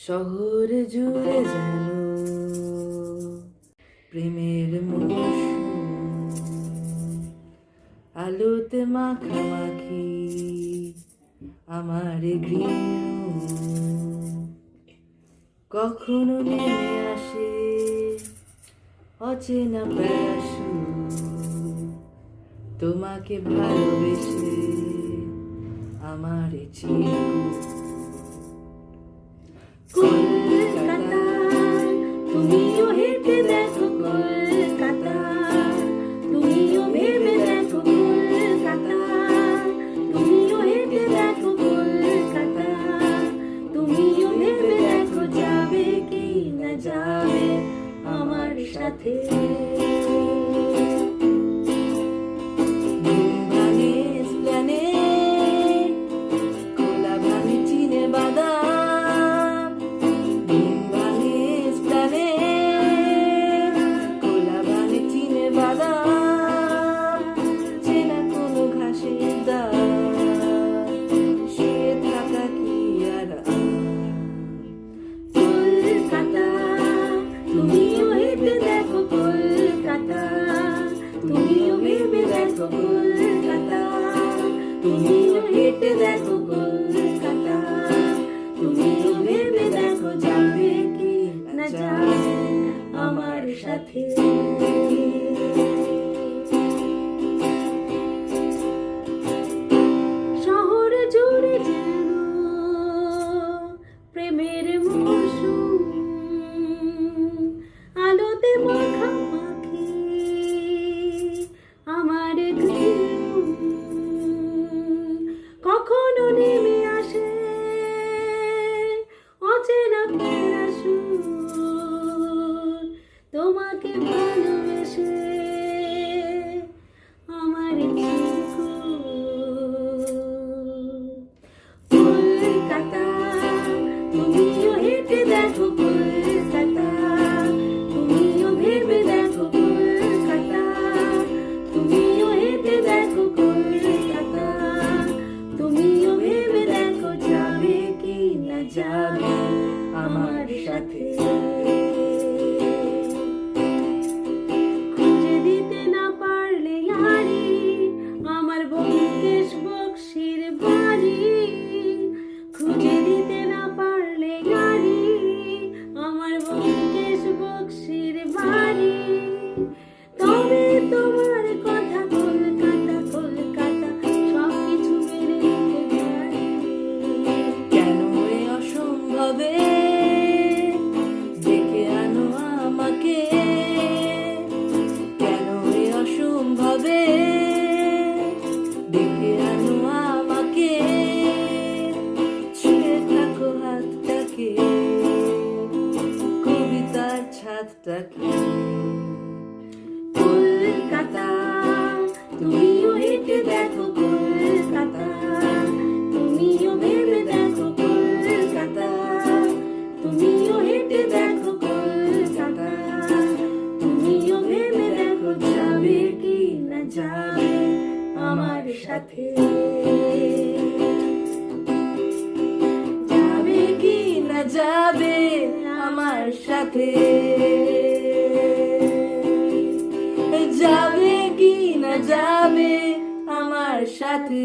শহর জুড়ে যেন প্রেমের মৌসুম, আলোতে মাখামাখি আমার গৃহ, কখনো নেমে আসে অচেনা প্যাসু, তোমাকে ভালোবেসে আমার কলকাতা, তুমিও হেঁটে দেখো কলকাতা, তুমিও ভেবে দেখো কলকাতা, তুমিও হেঁটে দেখো কলকাতা, তুমিও ভেবে দেখো যাবে কি না যাবে আমার সাথে। তুমিও হেঁটে দেখো কলকাতা, তুমিও ভেবে দেখো কলকাতা, তুমিও হেঁটে দেখো কলকাতা, তুমিও ভেবে দেখো যাবে কি না যাবে আমার সাথে। শহর জুড়ে যেন প্রেমের মৌসুম, আলোতে মাখামাখি আমার গৃহ, কখনো নেমে আসে অচেনা প্যারাসুট, তোমাকে ভালোবেসে আমার কলকাতা, তুমিও হেঁটে দেখো কলকাতা, তুমিও ভেবে দেখো কলকাতা, তুমিও হেঁটে দেখো কলকাতা, তুমিও ভেবে দেখো যাবে কি না যাবে আমার সাথে। খুঁজে দিতে না পারলে হারি আমার ব্যোমকেশ বক্সির বাড়ি, খুঁজে দিতে না পারলে গাড়ি আমার ব্যোমকেশ বক্সির বাড়ি, তবে তোমার কথা কলকাতা কলকাতা সবকিছু মেরে নিতে পারি। কেন এ অসম্ভবে ডেকে আনো আমাকে, কেন এ অসম্ভবে ডেকে আনো আমাকে, ছুঁয়ে থাকো হাতটাকে কবিতার ছাদটাকে। কলকাতা, তুমিও হেঁটে দেখো কলকাতা, তুমিও ভেবে দেখো কলকাতা, তুমিও হেঁটে দেখো কলকাতা, তুমিও ভেবে দেখো যাবে কি না যাবে আমার সাথে। যাবে কি না যাবে আমার সাথে, যাবে কি না যাবে আমার সাথে।